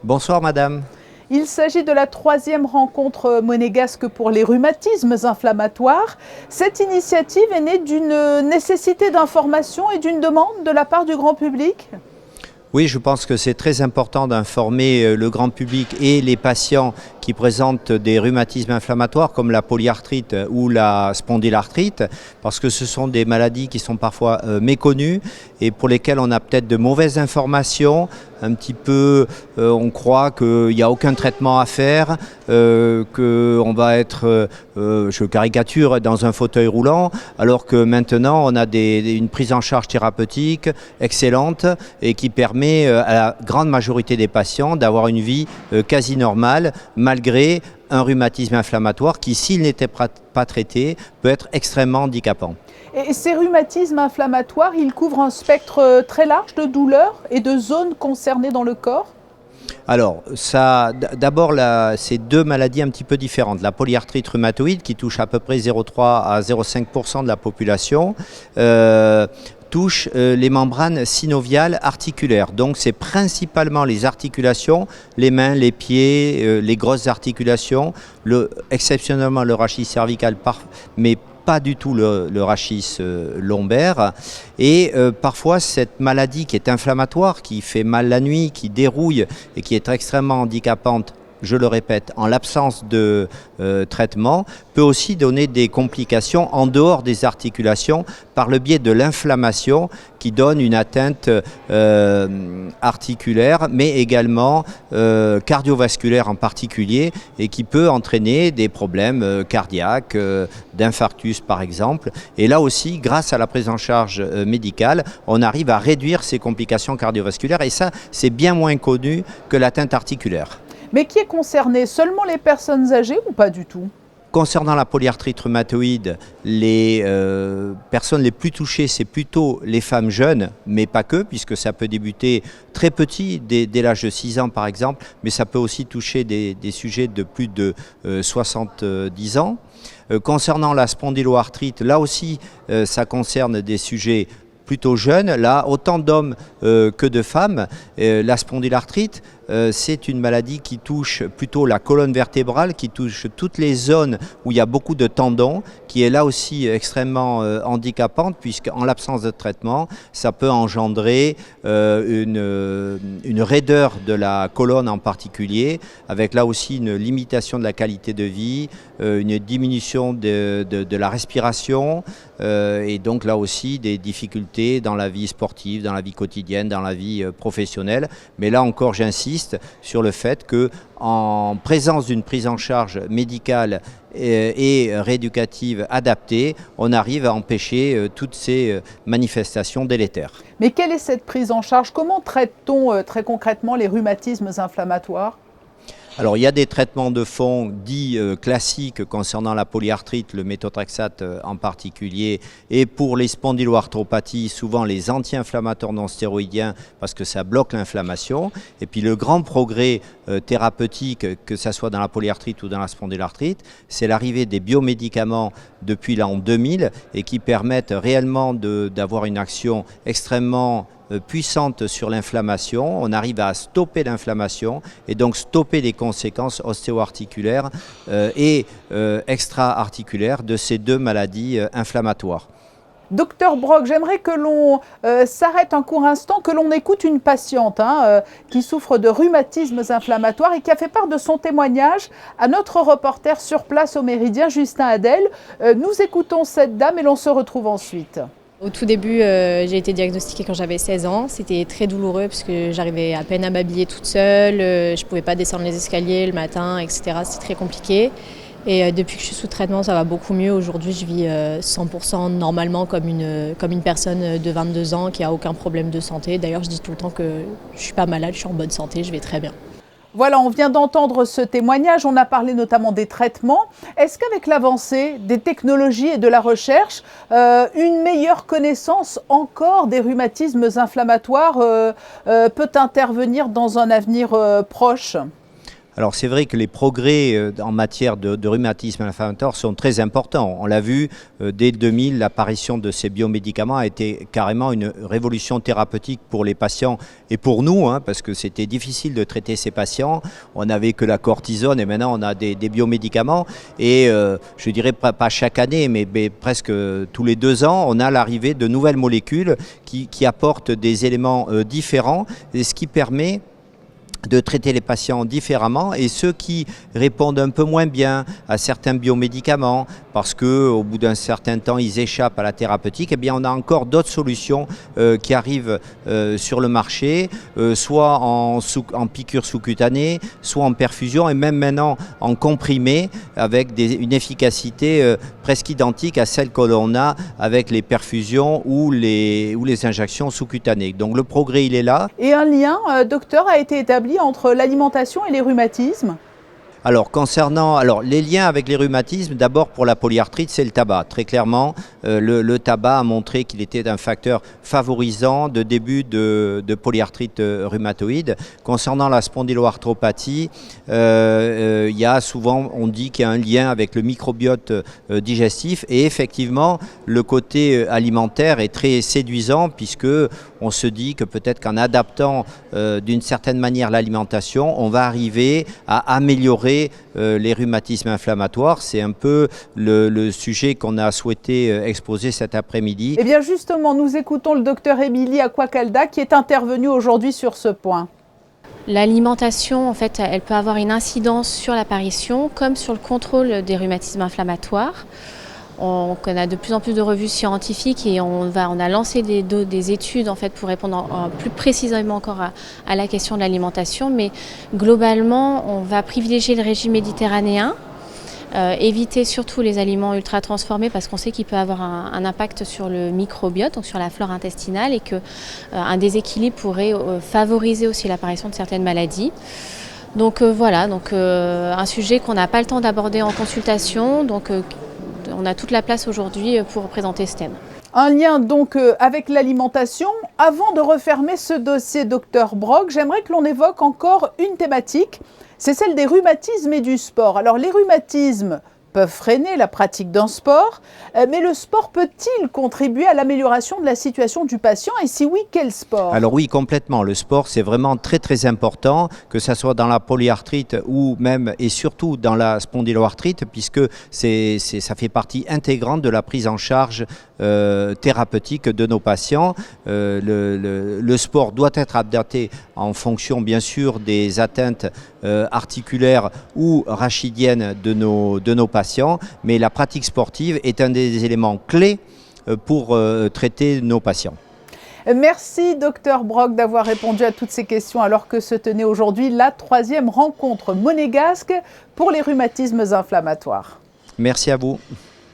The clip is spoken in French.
Bonsoir madame. Il s'agit de la troisième rencontre monégasque pour les rhumatismes inflammatoires. Cette initiative est née d'une nécessité d'information et d'une demande de la part du grand public. Oui, je pense que c'est très important d'informer le grand public et les patients qui présentent des rhumatismes inflammatoires comme la polyarthrite ou la spondylarthrite, parce que ce sont des maladies qui sont parfois méconnues et pour lesquelles on a peut-être de mauvaises informations. Un petit peu, on croit qu'il n'y a aucun traitement à faire, qu'on va être, je caricature, dans un fauteuil roulant, alors que maintenant on a une prise en charge thérapeutique excellente et qui permet à la grande majorité des patients d'avoir une vie quasi normale, malgré un rhumatisme inflammatoire qui, s'il n'était pas traité, peut être extrêmement handicapant. Et ces rhumatismes inflammatoires, ils couvrent un spectre très large de douleurs et de zones concernées dans le corps? Alors, d'abord, c'est deux maladies un petit peu différentes. La polyarthrite rhumatoïde, qui touche à peu près 0,3 à 0,5% de la population, touche les membranes synoviales articulaires. Donc c'est principalement les articulations, les mains, les pieds, les grosses articulations, exceptionnellement le rachis cervical, mais pas du tout le rachis lombaire. Et parfois cette maladie qui est inflammatoire, qui fait mal la nuit, qui dérouille et qui est extrêmement handicapante, je le répète, en l'absence de traitement, peut aussi donner des complications en dehors des articulations par le biais de l'inflammation qui donne une atteinte articulaire, mais également cardiovasculaire en particulier, et qui peut entraîner des problèmes cardiaques, d'infarctus par exemple. Et là aussi, grâce à la prise en charge médicale, on arrive à réduire ces complications cardiovasculaires, et ça, c'est bien moins connu que l'atteinte articulaire. Mais qui est concerné? Seulement les personnes âgées ou pas du tout? Concernant la polyarthrite rhumatoïde, les personnes les plus touchées, c'est plutôt les femmes jeunes, mais pas que, puisque ça peut débuter très petit, dès l'âge de 6 ans par exemple, mais ça peut aussi toucher des sujets de plus de 70 ans. Concernant la spondyloarthrite, là aussi, ça concerne des sujets plutôt jeunes, là, autant d'hommes que de femmes. La spondylarthrite, c'est une maladie qui touche plutôt la colonne vertébrale, qui touche toutes les zones où il y a beaucoup de tendons, qui est là aussi extrêmement handicapante, puisqu'en l'absence de traitement, ça peut engendrer une raideur de la colonne en particulier, avec là aussi une limitation de la qualité de vie, une diminution de la respiration, et donc là aussi des difficultés dans la vie sportive, dans la vie quotidienne, dans la vie professionnelle. Mais là encore, j'insiste sur le fait qu'en présence d'une prise en charge médicale et rééducative adaptée, on arrive à empêcher toutes ces manifestations délétères. Mais quelle est cette prise en charge? Comment traite-t-on très concrètement les rhumatismes inflammatoires? Alors il y a des traitements de fond dits classiques concernant la polyarthrite, le méthotrexate en particulier, et pour les spondyloarthropathies, souvent les anti-inflammatoires non stéroïdiens parce que ça bloque l'inflammation. Et puis le grand progrès thérapeutique, que ce soit dans la polyarthrite ou dans la spondylarthrite, c'est l'arrivée des biomédicaments depuis l'an 2000 et qui permettent réellement d'avoir une action extrêmement puissante sur l'inflammation. On arrive à stopper l'inflammation et donc stopper les conséquences ostéo-articulaires et extra-articulaires de ces deux maladies inflammatoires. Docteur Brock, j'aimerais que l'on s'arrête un court instant, que l'on écoute une patiente qui souffre de rhumatismes inflammatoires et qui a fait part de son témoignage à notre reporter sur place au Méridien, Justin Adel. Nous écoutons cette dame et l'on se retrouve ensuite. Au tout début, j'ai été diagnostiquée quand j'avais 16 ans. C'était très douloureux parce que j'arrivais à peine à m'habiller toute seule, je ne pouvais pas descendre les escaliers le matin, etc. C'était très compliqué. Et depuis que je suis sous traitement, ça va beaucoup mieux. Aujourd'hui, je vis 100% normalement comme une personne de 22 ans qui n'a aucun problème de santé. D'ailleurs, je dis tout le temps que je ne suis pas malade, je suis en bonne santé, je vais très bien. Voilà, on vient d'entendre ce témoignage, on a parlé notamment des traitements. Est-ce qu'avec l'avancée des technologies et de la recherche, une meilleure connaissance encore des rhumatismes inflammatoires peut intervenir dans un avenir proche ? Alors c'est vrai que les progrès en matière de rhumatisme inflammatoire sont très importants. On l'a vu, dès 2000, l'apparition de ces biomédicaments a été carrément une révolution thérapeutique pour les patients et pour nous, hein, parce que c'était difficile de traiter ces patients. On n'avait que la cortisone et maintenant on a des biomédicaments. Et je dirais pas chaque année, mais presque tous les 2 ans, on a l'arrivée de nouvelles molécules qui apportent des éléments différents, et ce qui permet de traiter les patients différemment, et ceux qui répondent un peu moins bien à certains biomédicaments parce qu'au bout d'un certain temps ils échappent à la thérapeutique, eh bien on a encore d'autres solutions qui arrivent sur le marché, soit en piqûre sous-cutanée, soit en perfusion et même maintenant en comprimé avec une efficacité presque identique à celle que l'on a avec les perfusions ou les injections sous-cutanées. Donc le progrès il est là. Et un lien, docteur, a été établi entre l'alimentation et les rhumatismes? Alors, concernant les liens avec les rhumatismes, d'abord pour la polyarthrite, c'est le tabac. Très clairement, le tabac a montré qu'il était un facteur favorisant de début de polyarthrite rhumatoïde. Concernant la spondyloarthropathie, il y a souvent, on dit qu'il y a un lien avec le microbiote digestif, et effectivement, le côté alimentaire est très séduisant puisque on se dit que peut-être qu'en adaptant d'une certaine manière l'alimentation, on va arriver à améliorer les rhumatismes inflammatoires. C'est un peu le sujet qu'on a souhaité exposer cet après-midi. Eh bien justement, nous écoutons le docteur Émilie Acquacalda qui est intervenue aujourd'hui sur ce point. L'alimentation, en fait, elle peut avoir une incidence sur l'apparition comme sur le contrôle des rhumatismes inflammatoires. On a de plus en plus de revues scientifiques et on a lancé des études en fait, pour répondre plus précisément encore à la question de l'alimentation. Mais globalement, on va privilégier le régime méditerranéen, éviter surtout les aliments ultra transformés parce qu'on sait qu'il peut avoir un impact sur le microbiote, donc sur la flore intestinale, et qu'un déséquilibre pourrait favoriser aussi l'apparition de certaines maladies. Donc voilà, un sujet qu'on n'a pas le temps d'aborder en consultation. Donc, on a toute la place aujourd'hui pour présenter ce thème. Un lien donc avec l'alimentation. Avant de refermer ce dossier, docteur Brock, j'aimerais que l'on évoque encore une thématique, c'est celle des rhumatismes et du sport. Alors les rhumatismes peuvent freiner la pratique d'un sport, mais le sport peut-il contribuer à l'amélioration de la situation du patient, et si oui, quel sport? Alors oui, complètement. Le sport, c'est vraiment très très important, que ce soit dans la polyarthrite ou même et surtout dans la spondyloarthrite, puisque ça fait partie intégrante de la prise en charge thérapeutique de nos patients. Le sport doit être adapté en fonction bien sûr des atteintes articulaires ou rachidiennes de nos patients, mais la pratique sportive est un des éléments clés pour traiter nos patients. Merci docteur Brock d'avoir répondu à toutes ces questions alors que se tenait aujourd'hui la 3e rencontre monégasque pour les rhumatismes inflammatoires. Merci à vous.